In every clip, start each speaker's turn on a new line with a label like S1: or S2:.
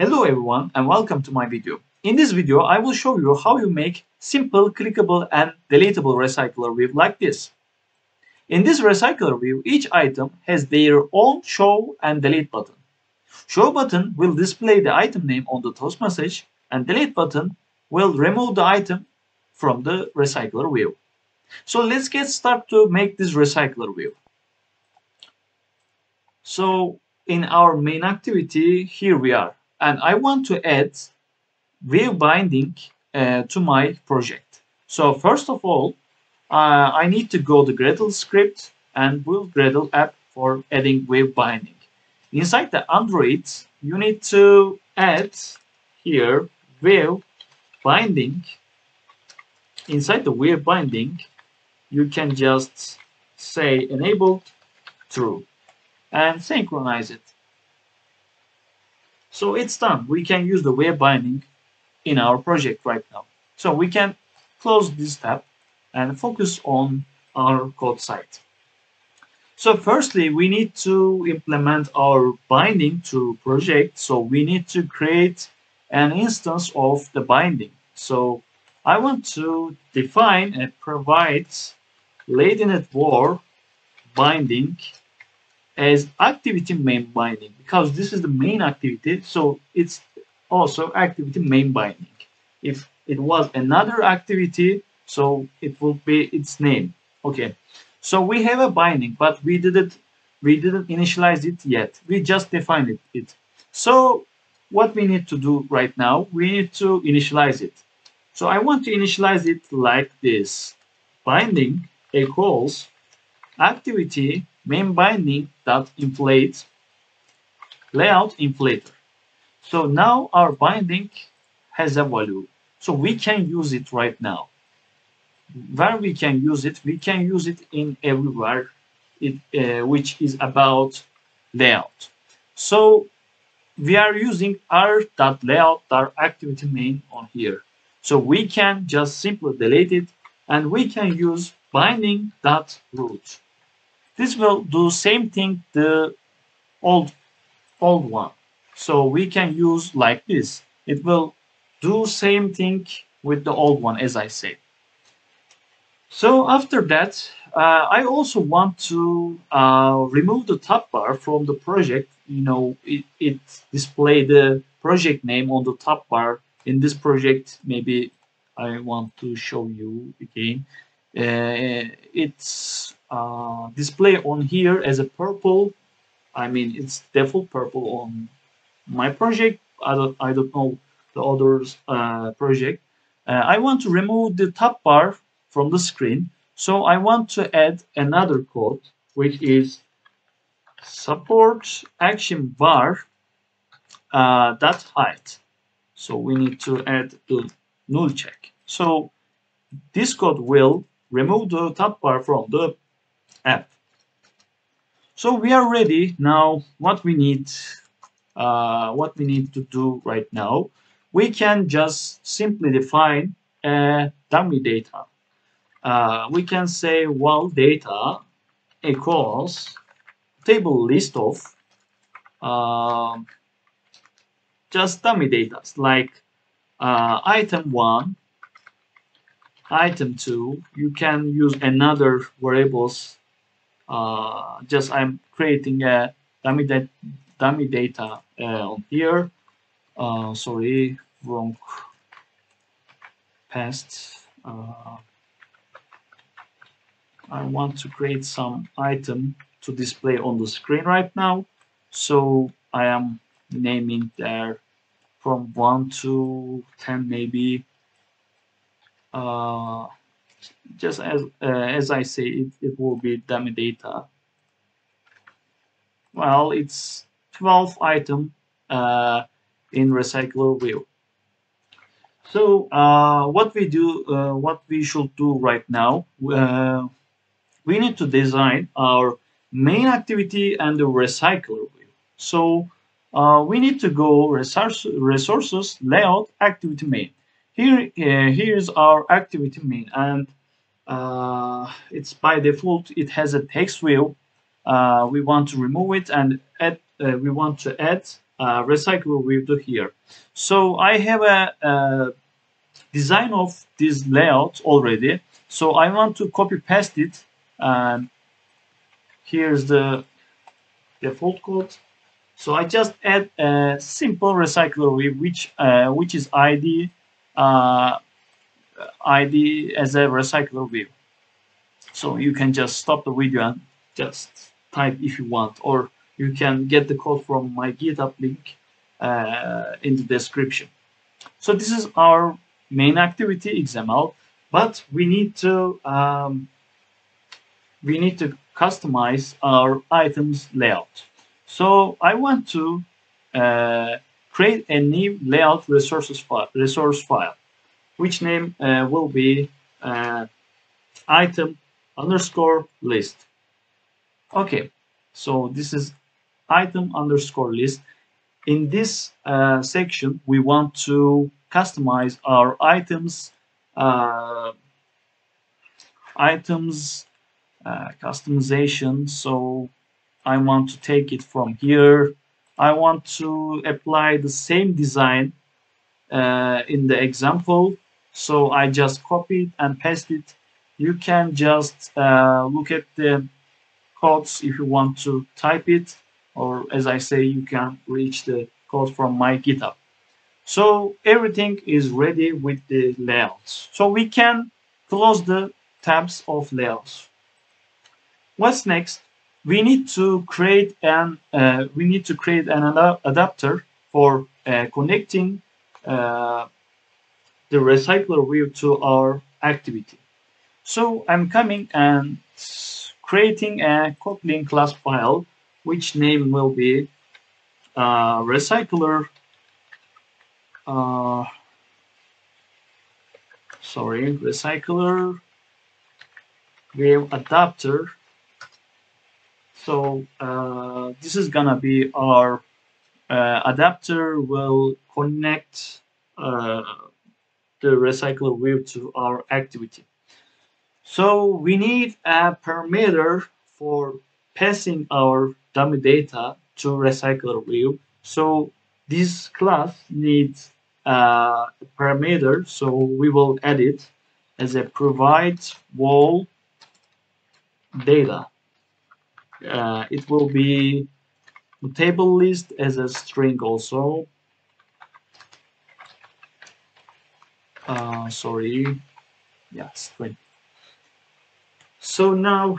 S1: Hello everyone and welcome to my video. In this video, I will show you how you make simple, clickable and deletable recycler view like this. In this recycler view, each item has their own show and delete button. Show button will display the item name on the toast message and delete button will remove the item from the recycler view. So let's get started to make this recycler view. So in our main activity, here we are. And I want to add view binding to my project. So first of all, I need to go to Gradle script and build Gradle app for adding view binding. Inside the Android, you need to add here view binding. Inside the view binding, you can just say enable true and synchronize it. So it's done. We can use the view binding in our project right now. So we can close this tab and focus on our code site. So firstly, we need to implement our binding to project. So we need to create an instance of the binding. So I want to define and provide latenetWar binding as activity main binding because this is the main activity, so it's also activity main binding. If it was another activity, so it will be its name. Okay, so we have a binding, but we didn't initialize it yet. We just defined it. So what we need to do right now, we need to initialize it. So I want to initialize it like this: binding equals activity main binding dot inflate layout inflator. So now our binding has a value, so we can use it right now. Where we can use it? We can use it in everywhere, which is about layout. So we are using r.layout.activity main on here. So we can just simply delete it and we can use binding.root. This will do same thing the old one. So we can use like this. It will do same thing with the old one, as I said. So after that, I also want to remove the top bar from the project. You know, it display the project name on the top bar. In this project, maybe I want to show you again. It's display on here as a purple. I mean, it's default purple on my project. I don't know the others project. I want to remove the top bar from the screen, so I want to add another code, which is support action bar dot height. So we need to add the null check. So this code will remove the top bar from the app. So we are ready now. What we need to do right now, we can just simply define a dummy data. We can say val data equals table list of just dummy data like item 1, item 2. You can use another variables. Just I'm creating a dummy data on here. Sorry, wrong past. I want to create some item to display on the screen right now. So I am naming there from 1 to 10 maybe. Just as I say, it will be dummy data. Well, it's 12 item in recycler view. So what we should do right now, we need to design our main activity and the recycler view. So we need to go resources layout activity main. Here's our activity main, and it's by default it has a text view. We want to remove it and add. We want to add recylcerview to here. So I have a design of this layout already. So I want to copy paste it, and here's the default code. So I just add a simple recylcerview which is uh, ID as a recylcerview. So you can just stop the video and just type if you want, or you can get the code from my GitHub link in the description. So this is our main activity XML, but we need to customize our items layout. So I want to create a new layout resource file, which name will be item underscore list. Okay, so this is item underscore list. In this section, we want to customize our items customization. So I want to take it from here. I want to apply the same design in the example. So I just copy it and paste it. You can just look at the codes if you want to type it, or as I say, you can reach the code from my GitHub. So everything is ready with the layouts. So we can close the tabs of layouts. What's next? We need to create an adapter for connecting the recylcerview to our activity. So I'm coming and creating a Kotlin class file, which name will be recyclerview adapter. So this is gonna be our adapter will connect the recylcerview to our activity. So we need a parameter for passing our dummy data to recylcerview. So this class needs a parameter, so we will add it as a provide wall data. It will be table list as a string also. String. So now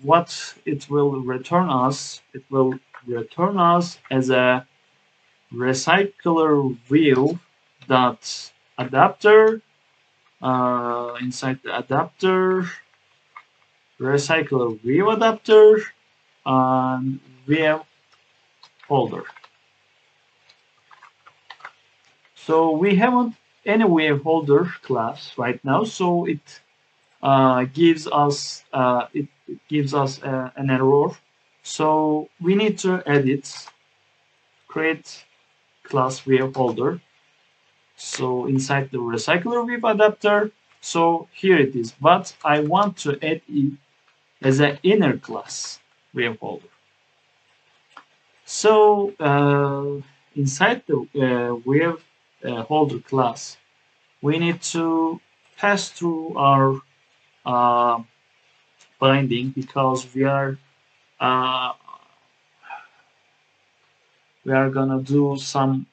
S1: what it will return us? It will return us as a recylcerview dot adapter. Inside the adapter, recylcerview adapter and VM folder. So we haven't any VM folder class right now, so it gives us an error. So we need to edit, create class VM folder. So inside the recylcerview adapter, so here it is, but I want to add it as an inner class VM folder. So inside the VM folder class, we need to pass through our binding, because we are gonna do some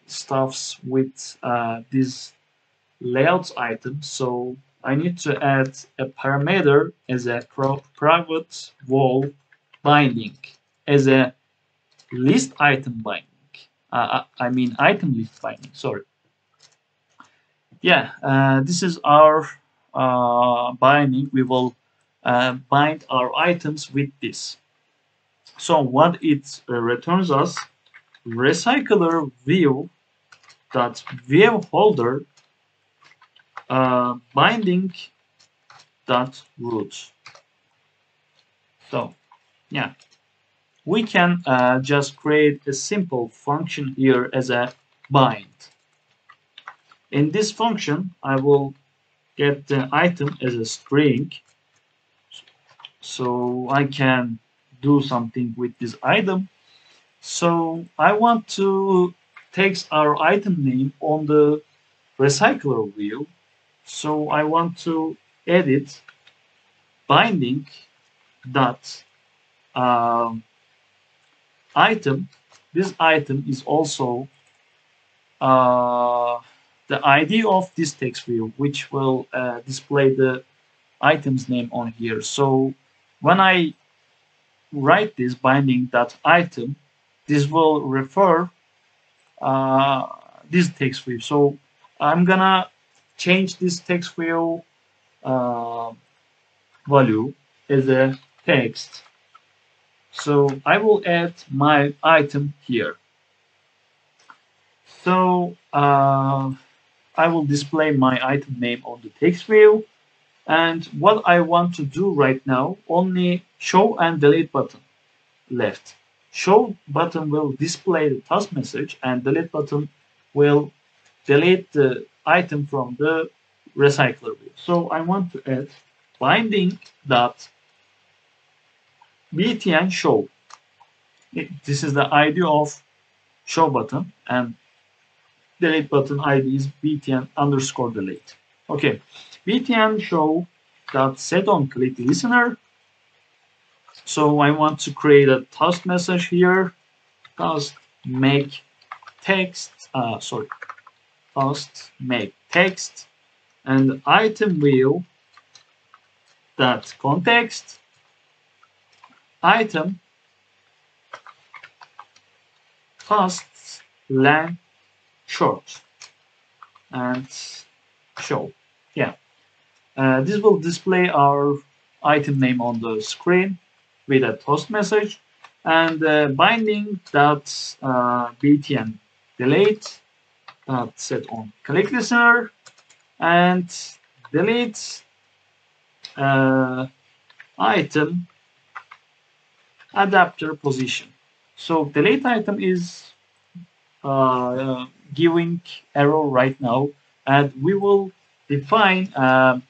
S1: stuffs with these layouts items. So I need to add a parameter as a private wall binding, as a list item binding. I mean item list binding. Sorry. Yeah, this is our binding. We will bind our items with this. So what it returns us, recylcerview dot VM folder binding dot root. So yeah, we can just create a simple function here as a bind. In this function, I will get the item as a string, so I can do something with this item. So I want to text our item name on the recycler view. So I want to edit binding dot item. This item is also uh, the ID of this text view, which will display the item's name on here. So when I write this binding dot item, this will refer uh, this text view. So I'm gonna change this text view uh, value as a text. So I will add my item here. So I will display my item name on the text view. And what I want to do right now, only show and delete button left. Show button will display the task message and delete button will delete the item from the recycler view. So I want to add binding dot btn show. This is the ID of show button and delete button ID is btn underscore delete. Okay, btn show dot set on click listener. So I want to create a task message here. Task make text. Task make text and item view dot context item tasks len short and show. Yeah, this will display our item name on the screen with a toast message and binding dot btn delete set on click listener and delete item adapter position. So delete item is giving error right now, and we will define a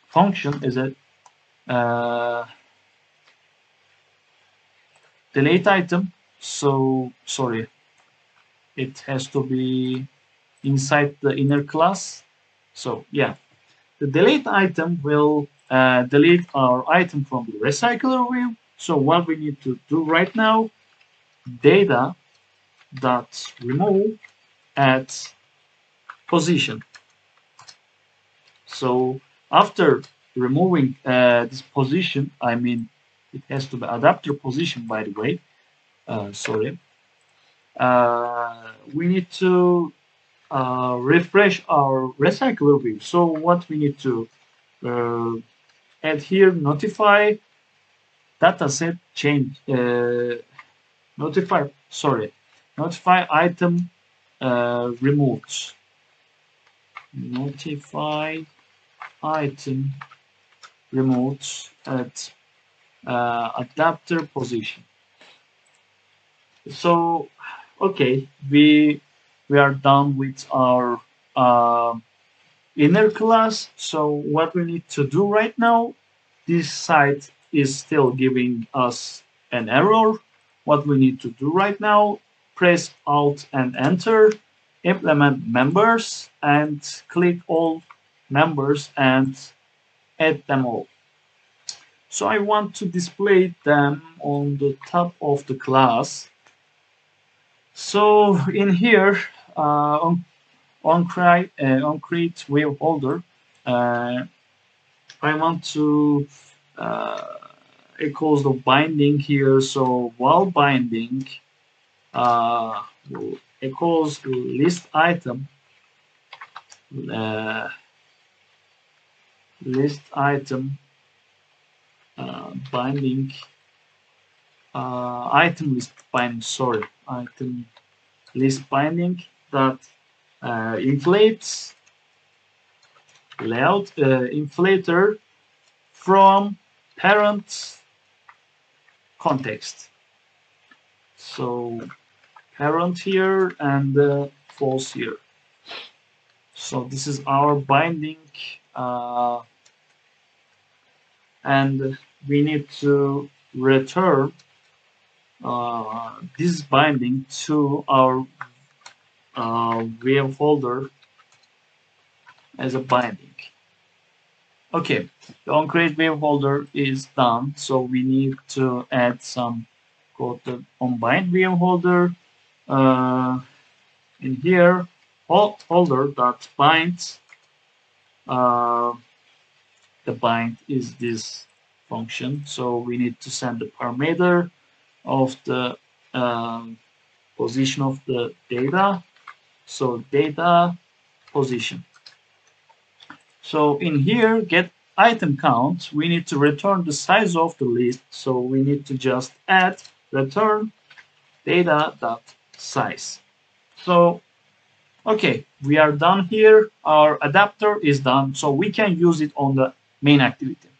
S1: function as a delete item. So sorry, it has to be inside the inner class. So yeah, the delete item will delete our item from the recycler view. So what we need to do right now, data dot remove at position. So after removing this position, I mean it has to be adapter position, by the way. Sorry. We need to refresh our recycler view. So what we need to add here, notify dataset change, notify item removed. Notify item removed at adapter position. So okay, we are done with our inner class. So what we need to do right now, this site is still giving us an error. What we need to do right now, press Alt and Enter, implement members and click all members and add them all. So I want to display them on the top of the class. So in here, on create wave holder, I want to equals the binding here. So while binding equals list item binding item list binding. Sorry, item list binding that inflates layout inflator from parent context. So parent here and false here. So this is our binding and we need to return this binding to our web folder as a binding. Okay, the onCreate web folder is done, so we need to add some code to onBind web folder. In here, folder.bind. The bind is this function, so we need to send the parameter of the position of the data. So data position. So in here, get item count, we need to return the size of the list. So we need to just add return data.size. So okay, we are done here. Our adapter is done, so we can use it on the main activity.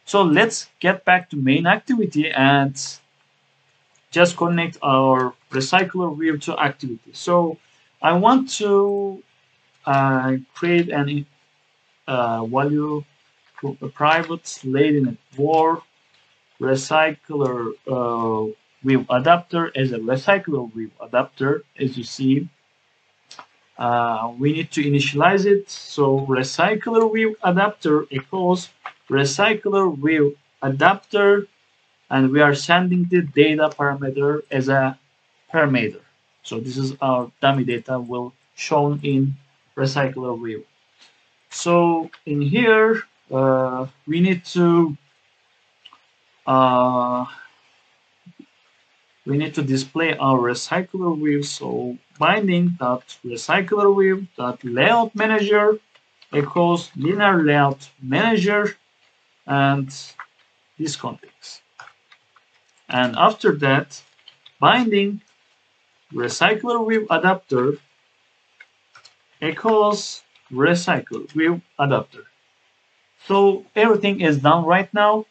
S1: So let's get back to main activity and just connect our recycler view to activity. So I want to create an value a private latent var recycler view adapter as a recycler view adapter. As you see, we need to initialize it. So recycler view adapter equals recycler view adapter, and we are sending the data parameter as a parameter. So this is our dummy data will shown in recycler view. So in here, we need to display our recycler view. So binding.recyclerview.layout manager equals linear layout manager and this context. And after that, binding recycler view adapter equals recycle view adapter. So everything is done right now,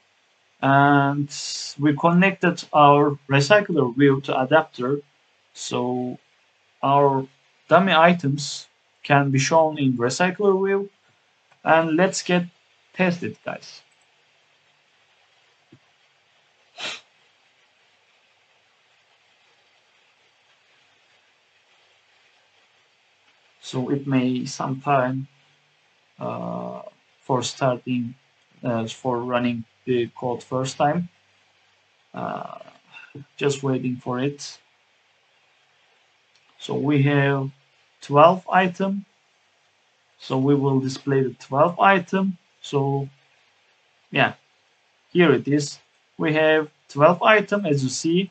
S1: and we connected our recycler view to adapter. So our dummy items can be shown in recycler view, and let's get tested, guys. So it may some time for starting, for running the code first time. Just waiting for it. So we have 12 item. So we will display the 12 item. So yeah, here it is. We have 12 item as you see.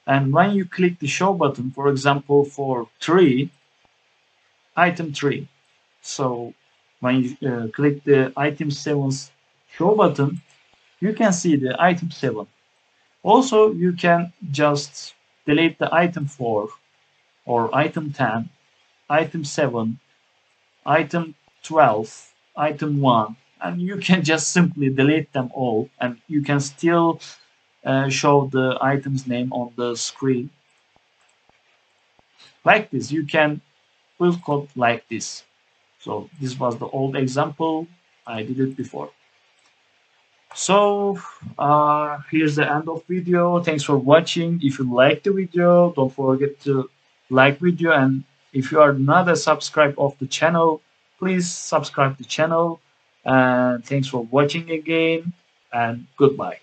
S1: And when you click the show button, for example, for 3, item 3. So when you click the item 7's show button, you can see the item 7. Also, you can just delete the item 4 or item 10, item 7, item 12, item 1, and you can just simply delete them all, and you can still show the item's name on the screen. Like this, you can build code like this. So this was the old example. I did it before. So here's the end of video. Thanks for watching. If you like the video, don't forget to like video, and if you are not a subscriber of the channel, please subscribe the channel. And thanks for watching again, and goodbye.